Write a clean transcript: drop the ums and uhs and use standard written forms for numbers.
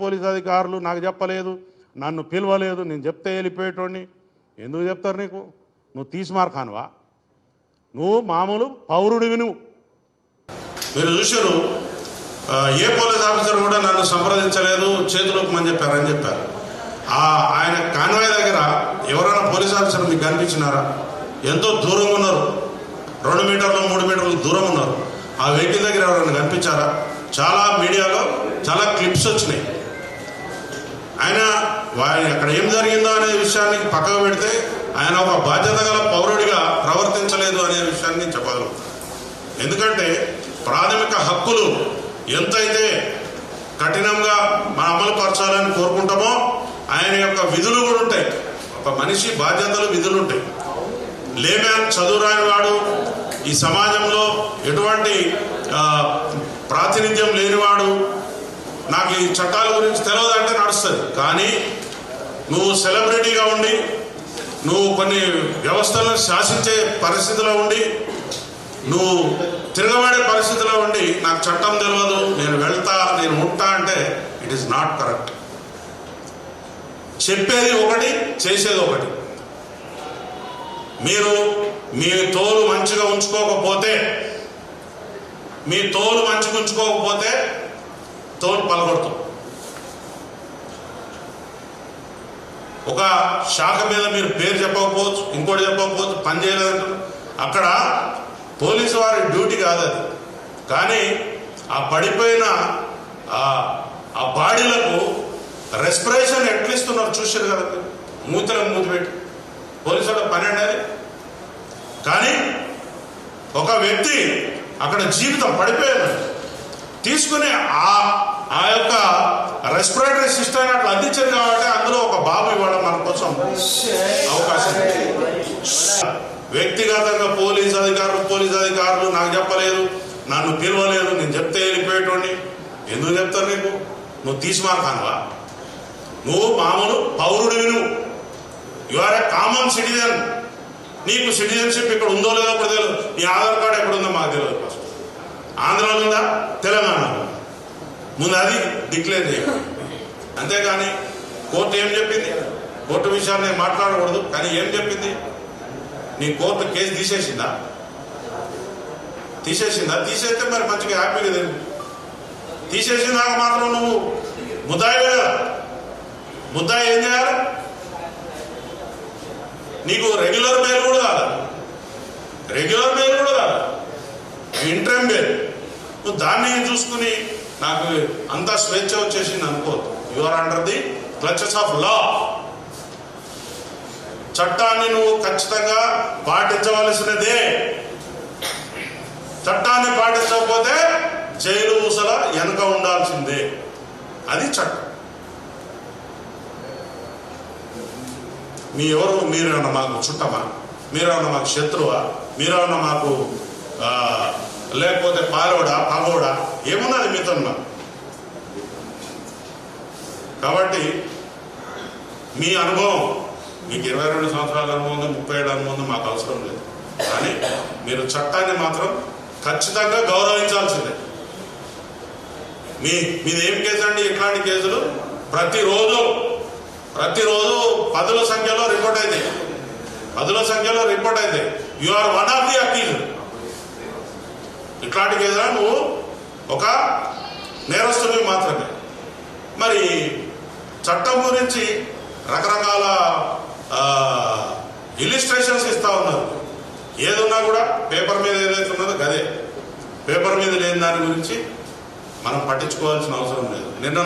Police అధికారులు నాకు చెప్పలేదు, నన్ను పిలవలేదు, నేను చెప్తే వెళ్ళిపోయేటోడిని. ఎందుకు చెప్తారు నీకు? నువ్వు తీసిమార్కానువా? నువ్వు మామూలు పౌరుడివి. నువ్వు మీరు చూశారు, ఏ పోలీస్ ఆఫీసర్ కూడా నన్ను సంప్రదించలేదు, చేతులోకి చెప్పారని చెప్పారు. ఆయన కాన్వాయ్ దగ్గర ఎవరైనా పోలీస్ ఆఫీసర్ మీకు కనిపించినారా? ఎంతో దూరంగా ఉన్నారు, 2 మీటర్లు 3 మీటర్లు దూరం ఉన్నారు. ఆ వెహికల్ దగ్గర ఎవరైనా కనిపించారా? చాలా మీడియాలో చాలా క్లిప్స్ వచ్చినాయి. ఆయన అక్కడ ఏం జరిగిందో అనే విషయాన్ని పక్కకు పెడితే ఆయన ఒక బాధ్యత గల పౌరుడిగా ప్రవర్తించలేదు అనే విషయాన్ని చెప్పగలుగుతాను. ఎందుకంటే ప్రాథమిక హక్కులు ఎంతైతే కఠినంగా మనం అమలు పరచాలని కోరుకుంటామో ఆయన యొక్క విధులు కూడా ఉంటాయి. ఒక మనిషి బాధ్యతలు, విధులు ఉంటాయి. లేమ్యాన్, చదువురాని వాడు, ఈ సమాజంలో ఎటువంటి ప్రాతినిధ్యం లేనివాడు, నాకు ఈ చట్టాల గురించి తెలియదు అంటే నడుస్తుంది. కానీ నువ్వు సెలబ్రిటీగా ఉండి, నువ్వు కొన్ని వ్యవస్థలను శాసించే పరిస్థితిలో ఉండి, నువ్వు తిరగబడే పరిస్థితిలో ఉండి నాకు చట్టం తెలియదు, నేను వెళ్తా, నేను ఉంటా అంటే ఇట్ ఈస్ నాట్ కరెక్ట్. చెప్పేది ఒకటి, చేసేది ఒకటి. మీరు మీ తోలు మంచిగా ఉంచుకోకపోతే, తోలు పలగొడతాం. ఒక శాఖ మీద మీరు పేరు చెప్పకపోవచ్చు, ఇంకోటి చెప్పకపోవచ్చు, పని చేయలేదంటారు. అక్కడ పోలీసు వారి డ్యూటీ కాదు అది. కానీ ఆ పడిపోయిన ఆ బాడీలకు రెస్పిరేషన్ ఎట్లా ఇస్తున్నారు చూశారు కదా, మూతలకు మూతి పెట్టి. పోలీసు వాళ్ళ పని అండి అది. కానీ ఒక వ్యక్తి అక్కడ జీవితం పడిపోయాను తీసుకుని ఆ యొక్క రెస్పిరేటరీ సిస్టమ్ అట్లా అందించారు. కాబట్టి అందులో ఒక బాబు ఇవ్వడం మన కోసం అవకాశం. వ్యక్తిగతంగా పోలీస్ అధికారులు నాకు చెప్పలేదు, నన్ను పిలవలేదు, నేను చెప్తే వెళ్ళిపోయేటోడిని. ఎందుకు చెప్తారు నీకు? నువ్వు తీసిమార్కానువా? నువ్వు మామూలు పౌరుడివి. నువ్వు you are a common citizen. నీకు సిటిజన్షిప్ ఇక్కడ ఉందో లేదో కూడా తెలియదు. నీ ఆధార్ కార్డు ఎక్కడ ఉందో మాకు తెలియదు. ఫస్ట్ ఆంధ్రాలో ఉందా, తెలంగాణలో ముందు అది డిక్లేర్ చేయాలి. అంతేగాని కోర్టు ఏం చెప్పింది? కోర్టు విషయాన్ని నేను మాట్లాడకూడదు. కానీ ఏం చెప్పింది? నీ కోర్టు కేసు తీసేసిందా? తీసేస్తే మరి మంచిగా హ్యాపీగా తెలియదు. తీసేసిందాక మాత్రం నువ్వు ముద్దాయి కదా. ముద్దాయి ఏం చేయాలి? నీకు రెగ్యులర్ బెయిల్ కూడా కాదు, ఇంట్రీమ్ బెయిల్. నువ్వు దాన్ని చూసుకుని నాకు అంతా స్వేచ్ఛ వచ్చేసింది అనుకోవద్దు. You are under the clutches of law. చట్టాన్ని నువ్వు ఖచ్చితంగా పాటించవలసినదే. చట్టాన్ని పాటించకపోతే జైలు ఊసల వెనుక ఉండాల్సిందే. అది చట్టం. మీరేమన్నా మాకు చుట్టమా? మీరేమన్నా మాకు శత్రువా? మీరేమన్నా మాకు లేకపోతే పాలోడా, పగోడా? ఏమున్నది మీతో? కాబట్టి మీ అనుభవం, మీకు 22 సంవత్సరాల అనుభవం ఉంది, 37 అనుభవం ఉంది, మాకు అవసరం లేదు. కానీ మీరు చట్టాన్ని మాత్రం ఖచ్చితంగా గౌరవించాల్సిందే. మీది ఏం కేసు అండి? ఇట్లాంటి కేసులు ప్రతిరోజు పదుల సంఖ్యలో రిపోర్ట్ అయితే you are one of the accused. ఇట్లాంటి కేసులో నువ్వు ఒక నేరస్తుడివి మాత్రమే. మరి చట్టం గురించి రకరకాల ఇలిస్ట్రేషన్స్ ఇస్తా ఉన్నారు. ఏదున్నా కూడా పేపర్ మీద ఏదైతే ఉన్నదో గదే. పేపర్ మీద లేని దాని గురించి మనం పట్టించుకోవాల్సిన అవసరం లేదు. నిన్న